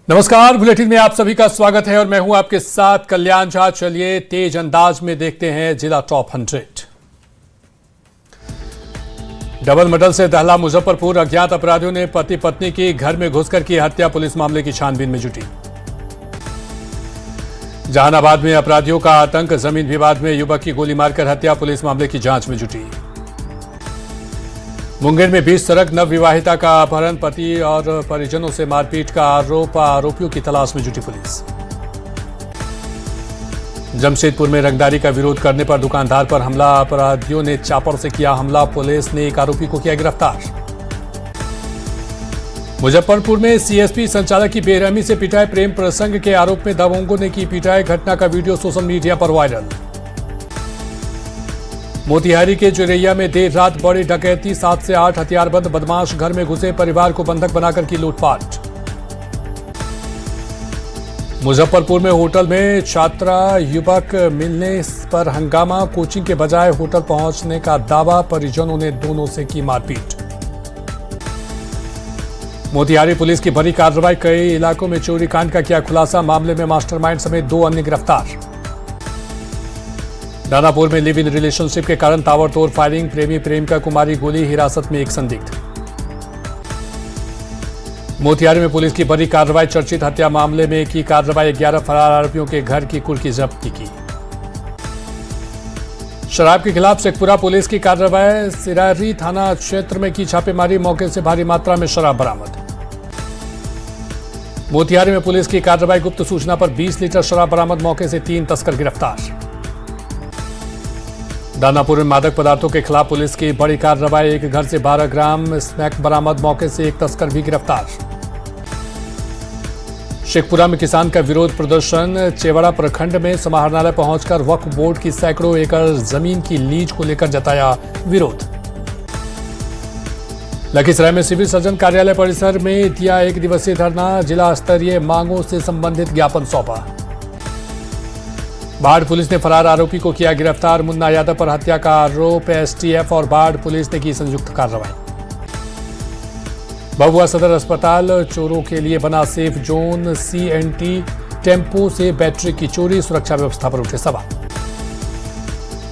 नमस्कार, बुलेटिन में आप सभी का स्वागत है और मैं हूं आपके साथ कल्याण झा। चलिए तेज अंदाज में देखते हैं जिला टॉप 100। डबल मर्डर से दहला मुजफ्फरपुर। अज्ञात अपराधियों ने पति पत्नी की घर में घुसकर की हत्या। पुलिस मामले की छानबीन में जुटी। जहानाबाद में अपराधियों का आतंक। जमीन विवाद में युवक की गोली मारकर हत्या। पुलिस मामले की जांच में जुटी। मुंगेर में बीच सड़क नवविवाहिता का अपहरण। पति और परिजनों से मारपीट का आरोप। आरोपियों की तलाश में जुटी पुलिस। जमशेदपुर में रंगदारी का विरोध करने पर दुकानदार पर हमला। अपराधियों ने चापर से किया हमला। पुलिस ने एक आरोपी को किया गिरफ्तार। मुजफ्फरपुर में सीएसपी संचालक की बेरहमी से पिटाई। प्रेम प्रसंग के आरोप में दबंगों ने की पिटाई। घटना का वीडियो सोशल मीडिया पर वायरल। मोतिहारी के चिरैया में देर रात बड़ी डकैती। 7 से 8 हथियारबंद बदमाश घर में घुसे। परिवार को बंधक बनाकर की लूटपाट। मुजफ्फरपुर में होटल में छात्रा युवक मिलने पर हंगामा। कोचिंग के बजाय होटल पहुंचने का दावा। परिजनों ने दोनों से की मारपीट। मोतिहारी पुलिस की बड़ी कार्रवाई। कई इलाकों में चोरी कांड का किया खुलासा। मामले में मास्टरमाइंड समेत 2 अन्य गिरफ्तार। दानापुर में लिव इन रिलेशनशिप के कारण ताबड़तोड़ फायरिंग। प्रेमी प्रेमिका कुमारी गोली। हिरासत में एक संदिग्ध। मोतिहारी में पुलिस की बड़ी कार्रवाई। चर्चित हत्या मामले में की कार्रवाई। 11 फरार आरोपियों के घर की कुर्की जब्ती की। शराब के खिलाफ शेखपुरा पुलिस की कार्रवाई। सिरारी थाना क्षेत्र में की छापेमारी। मौके से भारी मात्रा में शराब बरामद। मोतिहारी में पुलिस की कार्रवाई। गुप्त सूचना पर 20 लीटर शराब बरामद। मौके से 3 तस्कर गिरफ्तार। दानापुर में मादक पदार्थों के खिलाफ पुलिस की बड़ी कार्रवाई। एक घर से 12 ग्राम स्मैक बरामद। मौके से एक तस्कर भी गिरफ्तार। शेखपुरा में किसान का विरोध प्रदर्शन। चेवड़ा प्रखंड में समाहरणालय पहुंचकर वक्फ बोर्ड की सैकड़ों एकड़ जमीन की लीज को लेकर जताया विरोध। लखीसराय में सिविल सर्जन कार्यालय परिसर में दिया 1 दिवसीय धरना। जिला स्तरीय मांगों से संबंधित ज्ञापन सौंपा। बाढ़ पुलिस ने फरार आरोपी को किया गिरफ्तार। मुन्ना यादव पर हत्या का आरोप। एसटीएफ और बाढ़ पुलिस ने की संयुक्त कार्रवाई। भभुआ सदर अस्पताल चोरों के लिए बना सेफ जोन। सीएनटी टेम्पो से बैटरी की चोरी। सुरक्षा व्यवस्था पर उठे सवाल।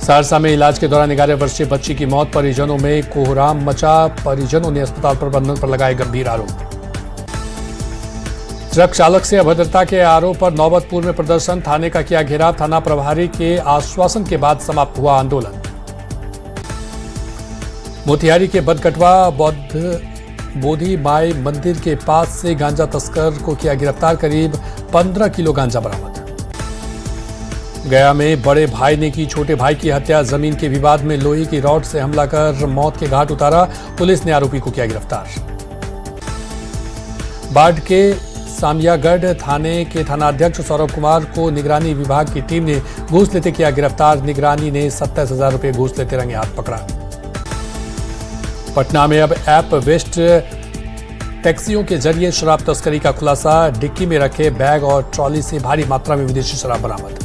सहरसा में इलाज के दौरान 11 वर्षीय बच्ची की मौत। परिजनों में कोहराम मचा। परिजनों ने अस्पताल प्रबंधन पर लगाए गंभीर आरोप। ट्रक चालक से अभद्रता के आरोप पर नौबतपुर में प्रदर्शन। थाने का किया घेराव। थाना प्रभारी के आश्वासन के बाद समाप्त हुआ आंदोलन। मोतिहारी के बदकटवा बोधि माई मंदिर के पास से गांजा तस्कर को किया गिरफ्तार। करीब 15 किलो गांजा बरामद। गया में बड़े भाई ने की छोटे भाई की हत्या। जमीन के विवाद में लोहे की रॉड से हमला कर मौत के घाट उतारा। पुलिस ने आरोपी को किया गिरफ्तार। बाढ़ के सामियागढ़ थाने के थानाध्यक्ष सौरभ कुमार को निगरानी विभाग की टीम ने घूस लेते किया गिरफ्तार। निगरानी ने 27,000 रुपये घूस लेते रंगे हाथ पकड़ा। पटना में अब ऐप वेस्ट टैक्सियों के जरिए शराब तस्करी का खुलासा। डिक्की में रखे बैग और ट्रॉली से भारी मात्रा में विदेशी शराब बरामद।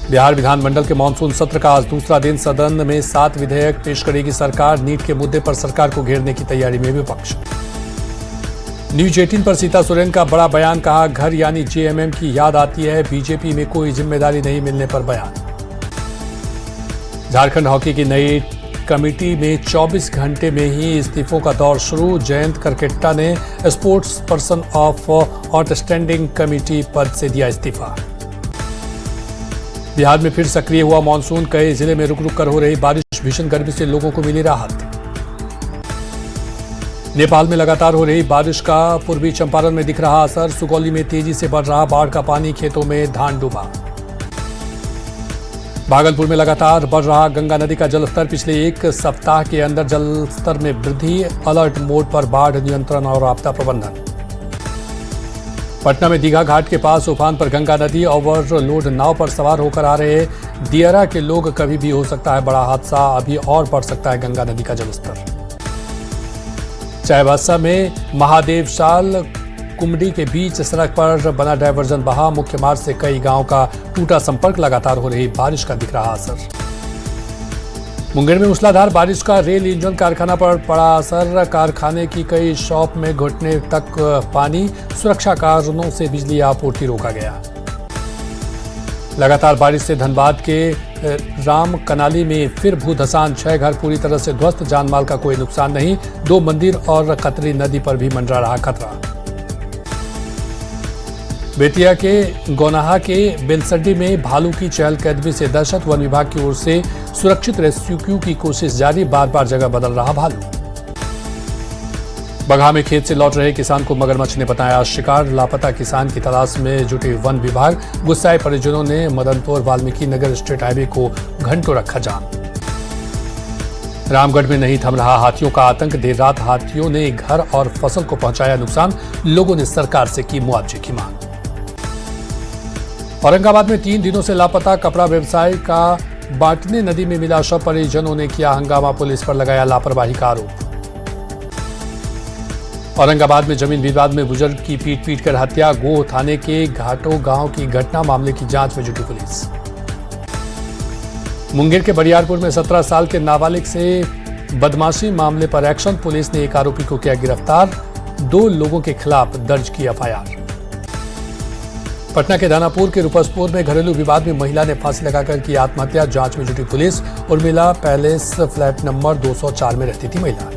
बिहार विधानमंडल के मानसून सत्र का आज दूसरा दिन। सदन में 7 विधेयक पेश करेगी सरकार। नीट के मुद्दे पर सरकार को घेरने की तैयारी में विपक्ष। न्यूज 18 पर सीता सोरेन का बड़ा बयान। कहा घर यानी जेएमएम की याद आती है। बीजेपी में कोई जिम्मेदारी नहीं मिलने पर बयान। झारखंड हॉकी की नई कमेटी में 24 घंटे में ही इस्तीफों का दौर शुरू। जयंत करकेट्टा ने sports person of outstanding committee पद से दिया इस्तीफा। बिहार में फिर सक्रिय हुआ मानसून। कई जिले में रुक रुक कर हो रही बारिश। भीषण गर्मी से लोगों को मिली राहत। नेपाल में लगातार हो रही बारिश का पूर्वी चंपारण में दिख रहा असर। सुगौली में तेजी से बढ़ रहा बाढ़ का पानी। खेतों में धान डूबा। भागलपुर में लगातार बढ़ रहा गंगा नदी का जलस्तर। पिछले 1 सप्ताह के अंदर जलस्तर में वृद्धि। अलर्ट मोड पर बाढ़ नियंत्रण और आपदा प्रबंधन। पटना में दीघा घाट के पास उफान पर गंगा नदी। ओवरलोड नाव पर सवार होकर आ रहे दियरा के लोग। कभी भी हो सकता है बड़ा हादसा। अभी और बढ़ सकता है गंगा नदी का जलस्तर। चाईबासा में महादेवशाल कुमडी के बीच सड़क पर बना डायवर्जन बहा। मुख्य मार्ग से कई गांव का टूटा संपर्क। लगातार हो रही बारिश का दिख रहा असर। मुंगेर में मूसलाधार बारिश का रेल इंजन कारखाना पर पड़ा असर। कारखाने की कई शॉप में घुटने तक पानी। सुरक्षा कारणों से बिजली आपूर्ति रोका गया। लगातार बारिश से धनबाद के राम कनाली में फिर भूधसान। 6 घर पूरी तरह से ध्वस्त। जानमाल का कोई नुकसान नहीं। 2 मंदिर और खतरी नदी पर भी मंडरा रहा खतरा। बेतिया के गौनाहा के बेलसड्डी में भालू की चहलकदमी से दहशत। वन विभाग की ओर से सुरक्षित रेस्क्यू की कोशिश जारी। बार बार जगह बदल रहा भालू। बगहा में खेत से लौट रहे किसान को मगरमच्छ ने बताया शिकार। लापता किसान की तलाश में जुटे वन विभाग। गुस्साए परिजनों ने मदनपुर वाल्मीकि नगर स्टेट हाईवे को घंटों रखा जाम। रामगढ़ में नहीं थम रहा हाथियों का आतंक। देर रात हाथियों ने घर और फसल को पहुंचाया नुकसान। लोगों ने सरकार से की मुआवजे की मांग। औरंगाबाद में 3 दिनों से लापता कपड़ा व्यवसायी का बाटने नदी में मिला शव। परिजनों ने किया हंगामा। पुलिस पर लगाया लापरवाही का आरोप। औरंगाबाद में जमीन विवाद में बुजुर्ग की पीट कर हत्या। गोह थाने के घाटों गांव की घटना। मामले की जांच में जुटी पुलिस। मुंगेर के बरियारपुर में 17 साल के नाबालिग से बदमाशी मामले पर एक्शन। पुलिस ने एक आरोपी को किया गिरफ्तार। 2 लोगों के खिलाफ दर्ज की एफआईआर। पटना के दानापुर के रूपसपुर में घरेलू विवाद में महिला ने फांसी लगाकर की आत्महत्या। जांच में जुटी police. Urmila palace flat number 204 में रहती थी महिला।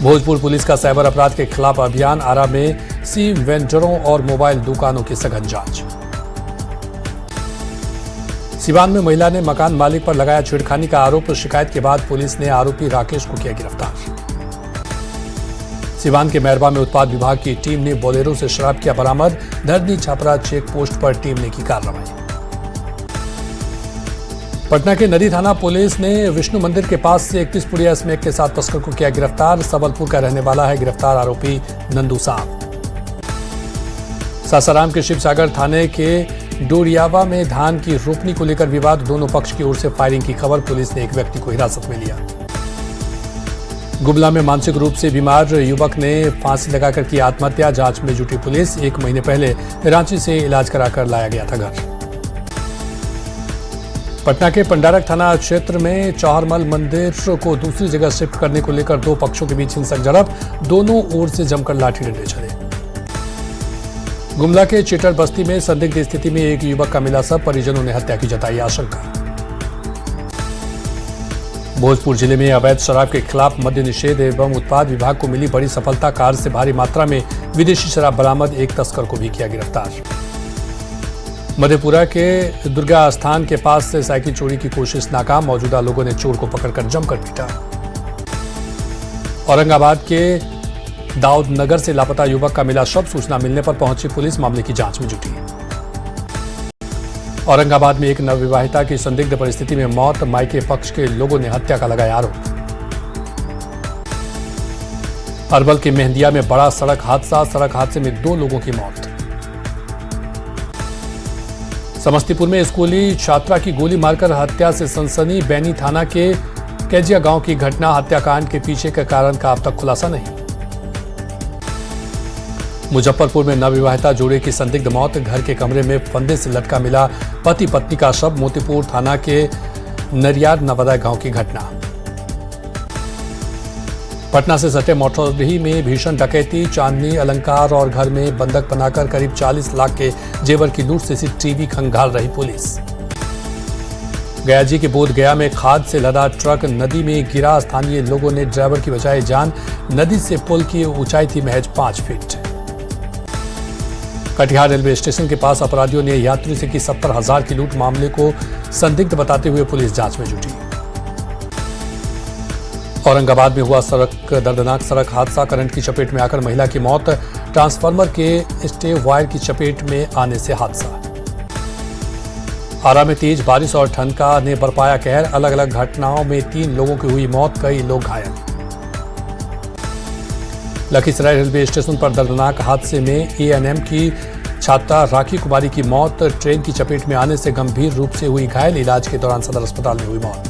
भोजपुर पुलिस का साइबर अपराध के खिलाफ अभियान। आरा में सिम वेंडरों और मोबाइल दुकानों की सघन जांच। सिवान में महिला ने मकान मालिक पर लगाया छेड़खानी का आरोप। शिकायत के बाद पुलिस ने आरोपी राकेश को किया गिरफ्तार। सिवान के मैरवा में उत्पाद विभाग की टीम ने बोलेरो से शराब किया बरामद। धरनी छापरा चेक पोस्ट पर टीम ने की कार्रवाई। पटना के नदी थाना पुलिस ने विष्णु मंदिर के पास से 31 पुड़िया स्मैक के साथ तस्कर को किया गिरफ्तार। सबलपुर का रहने वाला है गिरफ्तार आरोपी नंदू साहब। सासाराम के शिवसागर थाने के डोरियावा में धान की रोपनी को लेकर विवाद। दोनों पक्ष की ओर से फायरिंग की खबर। पुलिस ने एक व्यक्ति को हिरासत में लिया। गुमला में मानसिक रूप से बीमार युवक ने फांसी लगाकर की आत्महत्या। जांच में जुटी पुलिस। 1 महीने पहले रांची से इलाज कराकर लाया गया था घर। पटना के पंडारक थाना क्षेत्र में चौहरमल मंदिर को दूसरी जगह शिफ्ट करने को लेकर 2 पक्षों के बीच हिंसक झड़प। दोनों ओर से जमकर लाठी डंडे चले। गुमला के चेटर बस्ती में संदिग्ध स्थिति में एक युवक का मिला शव। परिजनों ने हत्या की जताई आशंका। भोजपुर जिले में अवैध शराब के खिलाफ मद्य निषेध एवं उत्पाद विभाग को मिली बड़ी सफलता। कार से भारी मात्रा में विदेशी शराब बरामद। एक तस्कर को भी किया गिरफ्तार। मधेपुरा के दुर्गा स्थान के पास से साइकिल चोरी की कोशिश नाकाम। मौजूदा लोगों ने चोर को पकड़कर जमकर पीटा। औरंगाबाद के दाऊद नगर से लापता युवक का मिला शव। सूचना मिलने पर पहुंची पुलिस मामले की जांच में जुटी। औरंगाबाद में एक नवविवाहिता की संदिग्ध परिस्थिति में मौत। मायके पक्ष के लोगों ने हत्या का लगाया आरोप। अरवल के मेहंदिया में बड़ा सड़क हादसा। सड़क हादसे में 2 लोगों की मौत। समस्तीपुर में स्कूली छात्रा की गोली मारकर हत्या से सनसनी। बैनी थाना के कैजिया गांव की घटना। हत्याकांड के पीछे के कारण का अब तक खुलासा नहीं। मुजफ्फरपुर में नवविवाहिता जोड़े की संदिग्ध मौत। घर के कमरे में फंदे से लटका मिला पति पत्नी का शव। मोतीपुर थाना के नरियार नवादा गांव की घटना। पटना से सटे मोटरही में भीषण डकैती। चांदनी अलंकार और घर में बंधक बनाकर करीब 40 लाख के जेवर की लूट। सीसीटीवी खंगाल रही पुलिस। गयाजी के बोध गया में खाद से लदा ट्रक नदी में गिरा। स्थानीय लोगों ने ड्राइवर की बचाई जान। नदी से पुल की ऊंचाई थी महज 5 फीट। कटिहार रेलवे स्टेशन के पास अपराधियों ने यात्री से की 70,000 की लूट। मामले को संदिग्ध बताते हुए पुलिस जांच में जुटी। औरंगाबाद में हुआ दर्दनाक सड़क हादसा। करंट की चपेट में आकर महिला की मौत। ट्रांसफार्मर के स्टे वायर की चपेट में आने से हादसा। आरा में तेज बारिश और ठनका ने बरपाया कहर। अलग अलग घटनाओं में 3 लोगों की हुई मौत। कई लोग घायल। लखीसराय रेलवे स्टेशन पर दर्दनाक हादसे में एएनएम की छात्रा राखी कुमारी की मौत। ट्रेन की चपेट में आने से गंभीर रूप से हुई घायल। इलाज के दौरान सदर अस्पताल में हुई मौत।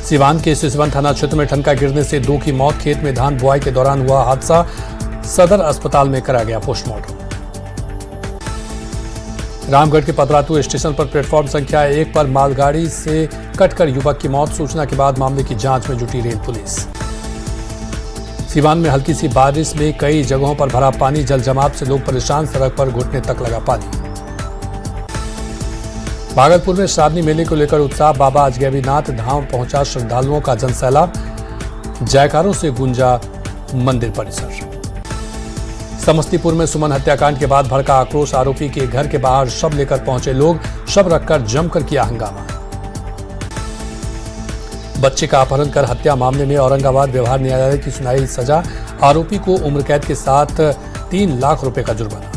सिवान के सिसवन थाना क्षेत्र में ठनका गिरने से 2 की मौत। खेत में धान बुआई के दौरान हुआ हादसा। सदर अस्पताल में करा गया पोस्टमार्टम। रामगढ़ के पतरातू स्टेशन पर प्लेटफॉर्म संख्या 1 पर मालगाड़ी से कटकर युवक की मौत। सूचना के बाद मामले की जांच में जुटी रेल पुलिस। सीवान में हल्की सी बारिश में कई जगहों पर भरा पानी, जल जमाव से लोग परेशान, सड़क पर घुटने तक लगा पानी। भागलपुर में श्रावणी मेले को लेकर उत्साह, बाबा अजगैबीनाथ धाम पहुंचा श्रद्धालुओं का जनसैलाब, जयकारों से गूंजा मंदिर परिसर। समस्तीपुर में सुमन हत्याकांड के बाद भड़का आक्रोश, आरोपी के घर के बाहर शव लेकर पहुंचे लोग, शव रखकर जमकर किया हंगामा। बच्चे का अपहरण कर हत्या मामले में औरंगाबाद व्यवहार न्यायालय की सुनाई सजा, आरोपी को उम्र कैद के साथ 3 लाख रुपए का जुर्माना।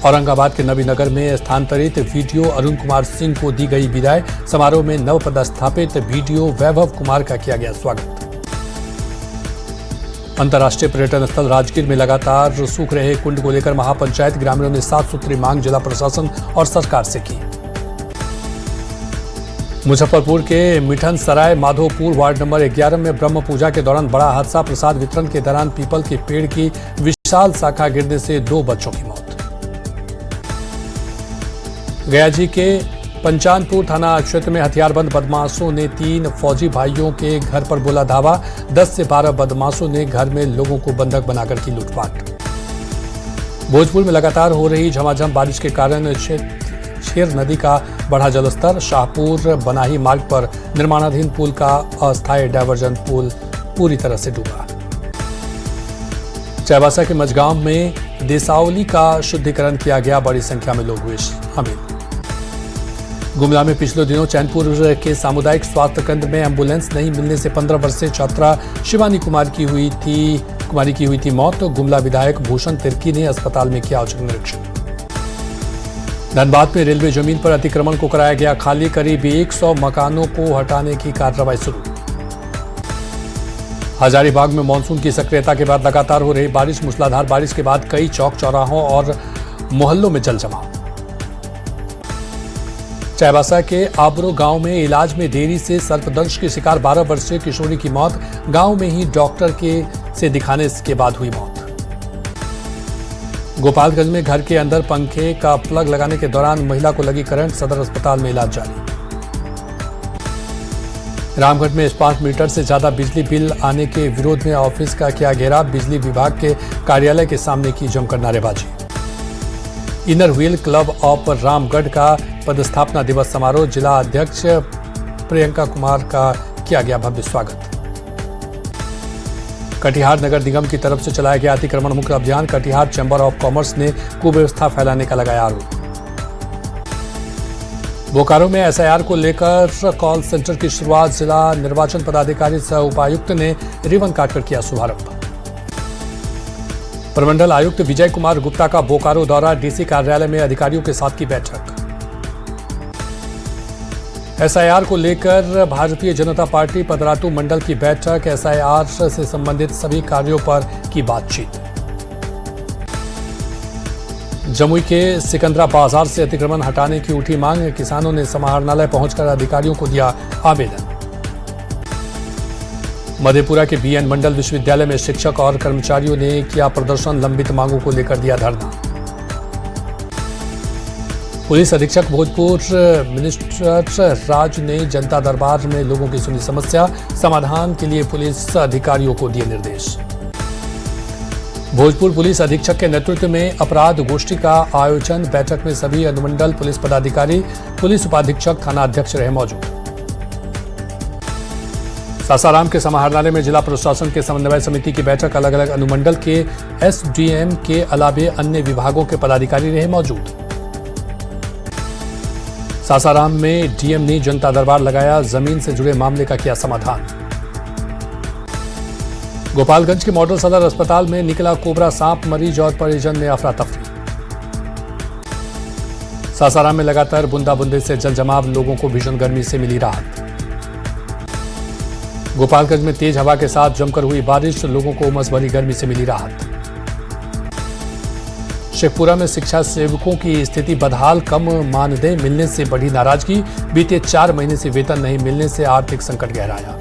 औरंगाबाद के नबीनगर में स्थानांतरित वीडियो अरुण कुमार सिंह को दी गई विदाई, समारोह में नव पदस्थापित वीडियो वैभव कुमार का किया गया स्वागत। अंतर्राष्ट्रीय पर्यटन स्थल राजगीर में लगातार सूख रहे कुंड को लेकर महापंचायत ग्रामीणों ने 7 सूत्री मांग जिला प्रशासन और सरकार से की। मुजफ्फरपुर के मिठन सराय माधोपुर वार्ड नंबर 11 में ब्रह्म पूजा के दौरान बड़ा हादसा, प्रसाद वितरण के दौरान पीपल के पेड़ की विशाल शाखा गिरने से 2 बच्चों की मौत। गया जी के पंचानपुर थाना क्षेत्र में हथियारबंद बदमाशों ने 3 फौजी भाइयों के घर पर बोला धावा, 10 से 12 बदमाशों ने घर में लोगों को बंधक बनाकर की लूटपाट। भोजपुर में लगातार हो रही झमाझम बारिश के कारण शेर नदी का बढ़ा जलस्तर, शाहपुर बनाही मार्ग पर निर्माणाधीन पुल का अस्थायी डायवर्जन पुल पूरी तरह से डूबा। चाईबासा के मझगांव में देसावली का शुद्धिकरण किया गया, बड़ी संख्या में लोग हुए शामिल। गुमला में पिछले दिनों चैनपुर के सामुदायिक स्वास्थ्य केंद्र में एम्बुलेंस नहीं मिलने से 15 वर्षीय छात्रा शिवानी कुमारी की हुई थी मौत। गुमला विधायक भूषण तिर्की ने अस्पताल में किया औचक निरीक्षण। धनबाद में रेलवे जमीन पर अतिक्रमण को कराया गया खाली, करीब 100 मकानों को हटाने की कार्रवाई शुरू। हजारीबाग में मानसून की सक्रियता के बाद लगातार हो रही बारिश, मूसलाधार बारिश के बाद कई चौक चौराहों और मोहल्लों में जल जमाव। चाईबासा के आबरो गांव में इलाज में देरी से सर्पदंश के शिकार 12 वर्षीय किशोरी की मौत, गांव में ही डॉक्टर से दिखाने के बाद हुई मौत। गोपालगंज में घर के अंदर पंखे का प्लग लगाने के दौरान महिला को लगी करंट, सदर अस्पताल में इलाज जारी। रामगढ़ में स्मार्ट मीटर से ज्यादा बिजली बिल आने के विरोध में ऑफिस का किया घेराव, बिजली विभाग के कार्यालय के सामने की जमकर नारेबाजी। Inner wheel club of Ramgarh का पदस्थापना दिवस समारोह, जिला अध्यक्ष प्रियंका कुमार का किया गया भव्य स्वागत। कटिहार नगर निगम की तरफ से चलाया गया अतिक्रमण मुक्त अभियान, कटिहार चैंबर ऑफ कॉमर्स ने कुव्यवस्था फैलाने का लगाया आरोप। बोकारो में एसआईआर को लेकर कॉल सेंटर की शुरुआत, जिला निर्वाचन पदाधिकारी सह उपायुक्त ने रिबन काटकर किया शुभारंभ। प्रमंडल आयुक्त विजय कुमार गुप्ता का बोकारो दौरा, डीसी कार्यालय में अधिकारियों के साथ की बैठक। एसआईआर को लेकर भारतीय जनता पार्टी पतरातू मंडल की बैठक, एसआईआर से संबंधित सभी कार्यों पर की बातचीत। जमुई के सिकंदरा बाजार से अतिक्रमण हटाने की उठी मांग, किसानों ने समाहरणालय पहुंचकर अधिकारियों को दिया आवेदन। मधेपुरा के बीएन मंडल विश्वविद्यालय में शिक्षक और कर्मचारियों ने किया प्रदर्शन, लंबित मांगों को लेकर दिया धरना। पुलिस अधीक्षक भोजपुर मिनिस्टर राज ने जनता दरबार में लोगों की सुनी समस्या, समाधान के लिए पुलिस अधिकारियों को दिए निर्देश। भोजपुर पुलिस अधीक्षक के नेतृत्व में अपराध गोष्ठी का आयोजन, बैठक में सभी अनुमंडल पुलिस पदाधिकारी, पुलिस उपाधीक्षक, थाना अध्यक्ष रहे मौजूद। सासाराम के समाहरणालय में जिला प्रशासन के समन्वय समिति की बैठक, अलग अलग अनुमंडल के एसडीएम के अलावे अन्य विभागों के पदाधिकारी रहे मौजूद। सासाराम में डीएम ने जनता दरबार लगाया, जमीन से जुड़े मामले का किया समाधान। गोपालगंज के मॉडल सदर अस्पताल में निकला कोबरा सांप, मरीज और परिजन में अफरा तफरी। सासाराम में लगातार बूंदाबूंदी से जल जमाव, लोगों को भीषण गर्मी से मिली राहत। गोपालगंज में तेज हवा के साथ जमकर हुई बारिश, लोगों को उमस भरी गर्मी से मिली राहत। शेखपुरा में शिक्षा सेवकों की स्थिति बदहाल, कम मानदेय मिलने से बढ़ी नाराजगी, बीते 4 महीने से वेतन नहीं मिलने से आर्थिक संकट गहराया।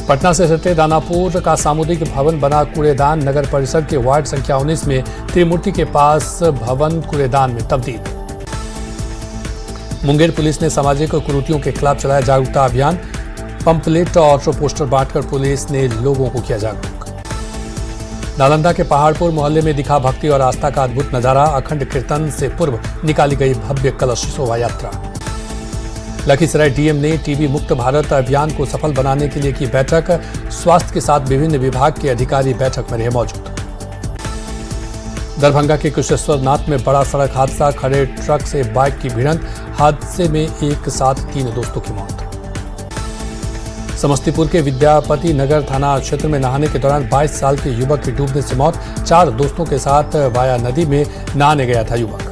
पटना से सटे दानापुर का सामुदायिक भवन बना कूड़ेदान नगर परिषद के वार्ड संख्या 19 में त्रिमूर्ति के पास भवन कूड़ेदान में तब्दील। मुंगेर पुलिस ने सामाजिक कुरीतियों के खिलाफ चलाया जागरूकता अभियान। पंपलेट और पोस्टर बांटकर पुलिस ने लोगों को किया जागरूक। नालंदा के पहाड़पुर मोहल्ले में दिखा भक्ति और आस्था का अद्भुत नजारा। अखंड कीर्तन से पूर्व निकाली गई भव्य कलश शोभा यात्रा। लखीसराय डीएम ने टीबी मुक्त भारत अभियान को सफल बनाने के लिए की बैठक। स्वास्थ्य के साथ विभिन्न विभाग के अधिकारी बैठक में रहे मौजूद। दरभंगा के कुशेश्वरनाथ में बड़ा सड़क हादसा। खड़े ट्रक से बाइक की भिड़ंत। हादसे में एक साथ 3 दोस्तों की मौत। समस्तीपुर के विद्यापति नगर थाना क्षेत्र में नहाने के दौरान 22 साल के युवक की डूबने से मौत। 4 दोस्तों के साथ वाया नदी में नहाने गया था युवक।